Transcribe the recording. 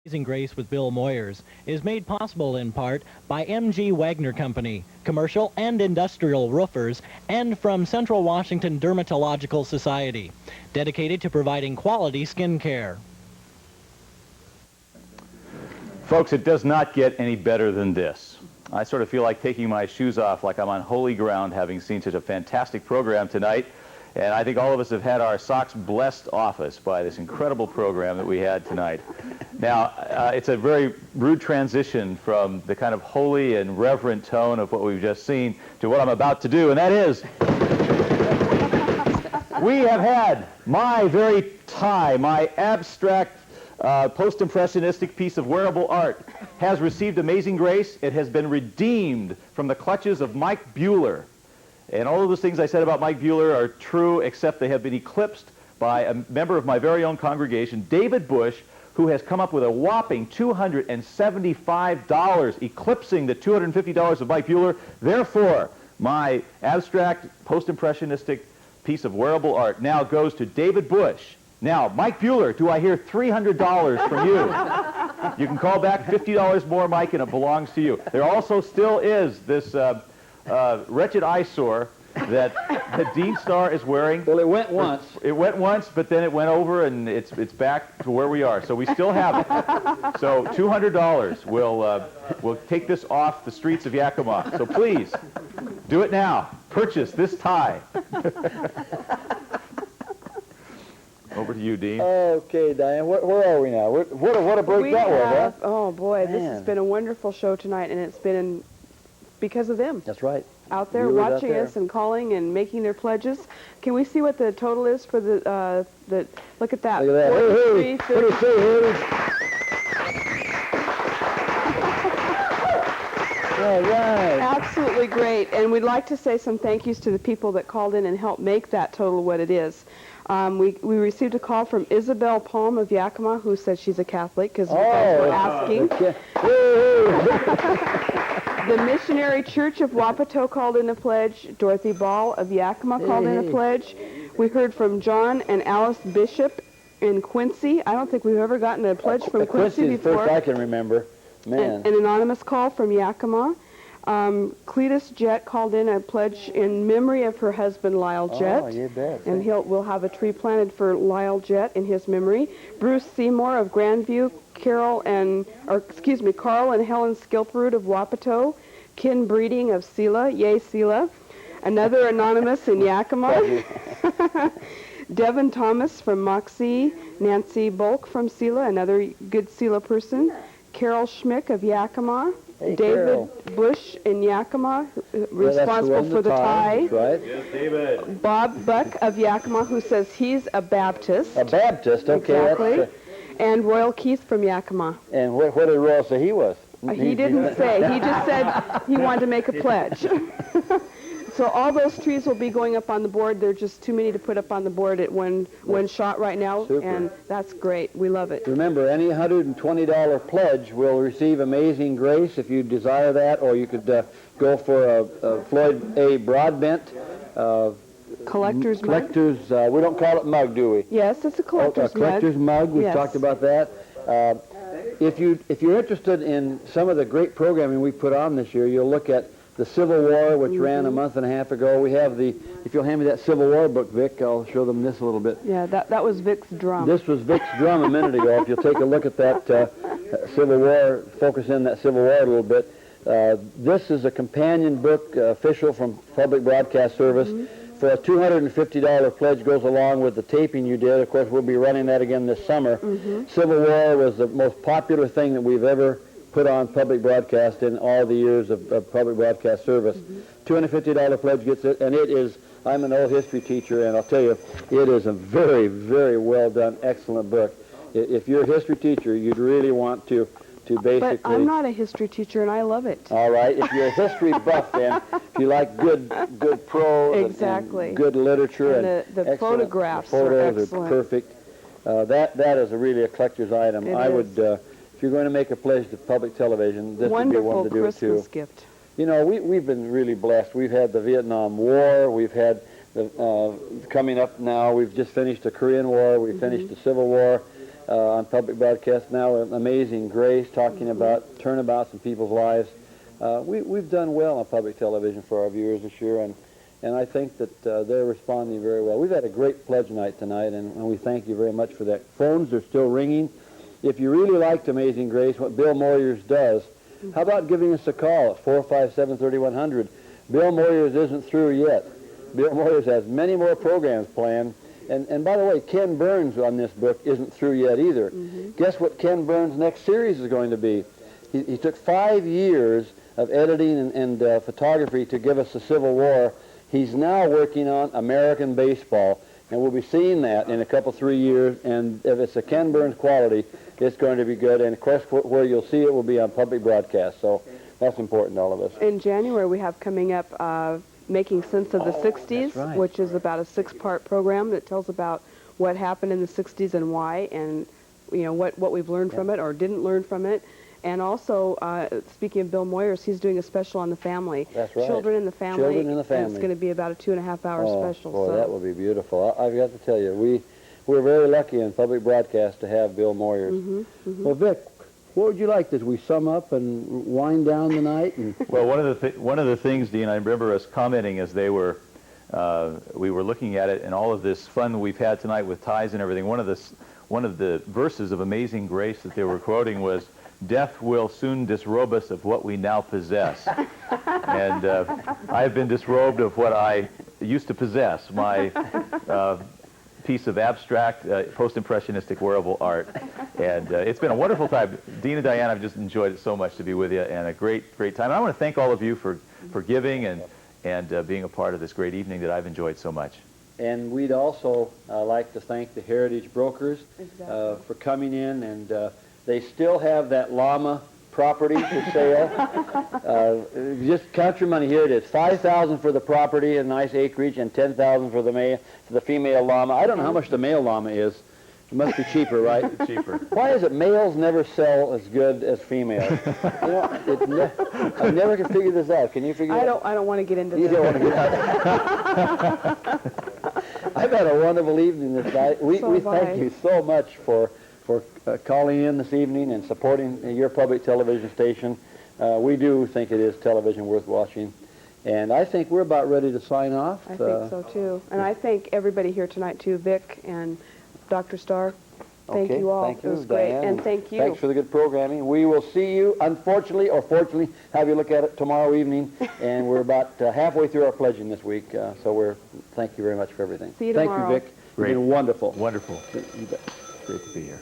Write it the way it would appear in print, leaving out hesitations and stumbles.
Amazing Grace with Bill Moyers is made possible in part by M.G. Wagner Company, commercial and industrial roofers, and from Central Washington Dermatological Society, dedicated to providing quality skin care. Folks, it does not get any better than this. I sort of feel like taking my shoes off, like I'm on holy ground, having seen such a fantastic program tonight. And I think all of us have had our socks blessed off us by this incredible program that we had tonight. Now, it's a very rude transition from the kind of holy and reverent tone of what we've just seen to what I'm about to do, and that is, we have had my very tie, my abstract post-impressionistic piece of wearable art has received amazing grace. It has been redeemed from the clutches of Mike Buehler. And all of those things I said about Mike Buehler are true, except they have been eclipsed by a member of my very own congregation, David Bush, who has come up with a whopping $275, eclipsing the $250 of Mike Buehler. Therefore, my abstract post-impressionistic piece of wearable art now goes to David Bush. Now, Mike Buehler, do I hear $300 from you? You can call back $50 more, Mike, and it belongs to you. There also still is this wretched eyesore that Dean Starr is wearing. Well, it went once. It went once, but then it went over, and it's back to where we are. So we still have it. So $200 will take this off the streets of Yakima. So please, do it now. Purchase this tie. Over to you, Dean. Okay, Diane, where are we now? What a break that was, huh? Oh, boy, this Man. has been a wonderful show tonight, and it's been because of them. That's right. Out there Viewers out watching there. us and calling and making their pledges. Can we see what the total is for the look at that. Look at that. Hey, what do you say, Haley? All right. Absolutely great. And we'd like to say some thank yous to the people that called in and helped make that total what it is. We received a call from Isabel Palm of Yakima, who said she's a Catholic, because you guys were asking. The Missionary Church of Wapato called in a pledge. Dorothy Ball of Yakima called in a pledge. We heard from John and Alice Bishop in Quincy. I don't think we've ever gotten a pledge from Quincy Quincy's the before. first I can remember. Man. An anonymous call from Yakima. Cletus Jett called in a pledge in memory of her husband Lyle Jett. Oh, you bet. And we'll have a tree planted for Lyle Jett in his memory. Bruce Seymour of Grandview, Carl and Helen Skilperud of Wapato, Ken Breeding of Sela, yay Sela, another anonymous in Yakima, Devin Thomas from Moxie, Nancy Bulk from Sela, another good Sela person, Carol Schmick of Yakima, Hey, David Carol. Bush in Yakima, responsible for the tie. Right. Yes, David. Bob Buck of Yakima, who says he's a Baptist. A Baptist, okay. Exactly. That's, And Royal Keith from Yakima. and what did Royal say he was? He didn't say. He just said he wanted to make a pledge. So all those trees will be going up on the board. There are just too many to put up on the board at one shot right now. Super. And that's great. We love it. Remember, any $120 pledge will receive Amazing Grace if you desire that, or you could go for a Floyd A. Broadbent Collector's mug? collector's. We don't call it mug, do we? Yes, it's a collector's mug. Collector's mug. We've Yes. talked about that. If you're interested in some of the great programming we put on this year, you'll look at the Civil War, which ran a month and a half ago. We have if you'll hand me that Civil War book, Vic, I'll show them this a little bit. Yeah, that was Vic's drum. This was Vic's drum a minute ago. If you'll take a look at that Civil War, focus in that Civil War a little bit. This is a companion book, official from Public Broadcast Service. For a $250 pledge goes along with the taping you did. Of course, we'll be running that again this summer. Civil War was the most popular thing that we've ever put on public broadcast in all the years of public broadcast service. $250 pledge gets it, and it is, I'm an old history teacher, and I'll tell you, it is a very, very well done, excellent book. If you're a history teacher, you'd really want to basically... But I'm not a history teacher, and I love it. All right, if you're a history buff, then, if you like good prose Exactly. and good literature And and the excellent- photographs the are photos excellent. perfect. That is really a collector's item. It I is. would, if you're going to make a pledge to public television, this would be Wonderful one to do it too. Christmas gift. You know, we've been really blessed. We've had the Vietnam War. We've had the coming up now. We've just finished the Korean War. We finished the Civil War. on public broadcast now, Amazing Grace, talking about turnabouts in people's lives. We've done well on public television for our viewers this year, and I think that they're responding very well. We've had a great pledge night tonight, and we thank you very much for that. Phones are still ringing. If you really liked Amazing Grace, what Bill Moyers does, how about giving us a call at 457-3100? Bill Moyers isn't through yet. Bill Moyers has many more programs planned. And by the way, Ken Burns on this book isn't through yet either. Guess what Ken Burns' next series is going to be? He took 5 years of editing and photography to give us the Civil War. He's now working on American baseball, and we'll be seeing that in a couple, 3 years, and if it's a Ken Burns quality, it's going to be good, and of course where you'll see it will be on public broadcast, so that's important to all of us. In January, we have coming up Making Sense of the 60s, that's right. which is about a 6-part program that tells about what happened in the 60s and why, and what we've learned from it or didn't learn from it. And also, speaking of Bill Moyers, he's doing a special on the family. That's right. Children in the Family. Children in the Family. And it's going to be about a 2.5-hour special. Boy, so that will be beautiful. I've got to tell you, we're very lucky in public broadcast to have Bill Moyers. Well, Vic, what would you like as we sum up and wind down the night? And Well, one of the things, Dean, I remember us commenting as we were looking at it, and all of this fun we've had tonight with ties and everything. One of the verses of Amazing Grace that they were quoting was, "Death will soon disrobe us of what we now possess." And I have been disrobed of what I used to possess, my piece of abstract post-impressionistic wearable art. And it's been a wonderful time. Dean and Dianna, I've just enjoyed it so much to be with you, and a great time. And I want to thank all of you for giving and being a part of this great evening that I've enjoyed so much. And we'd also like to thank the Heritage Brokers for coming in, and they still have that llama property for sale. Just count your money. Here it is: $5,000 for the property, a nice acreage, and $10,000 for the female llama. I don't know how much the male llama is. It must be cheaper, right? Cheaper. Why is it males never sell as good as females? I never can figure this out. Can you figure it out? I don't want to get into You this. don't want to get out. I've had a wonderful evening this night. We thank you so much for calling in this evening and supporting your public television station. We do think it is television worth watching. And I think we're about ready to sign off. I think so, too. And I thank everybody here tonight, too, Vic and Dr. Starr. Thank you all. Thank you, it was great. Diane. And thank you. Thanks for the good programming. We will see you, unfortunately or fortunately, have you look at it tomorrow evening. And we're about halfway through our pledging this week. So thank you very much for everything. See you tomorrow. Thank you, Vic. Great. You've been wonderful. Wonderful. You bet. Great to be here.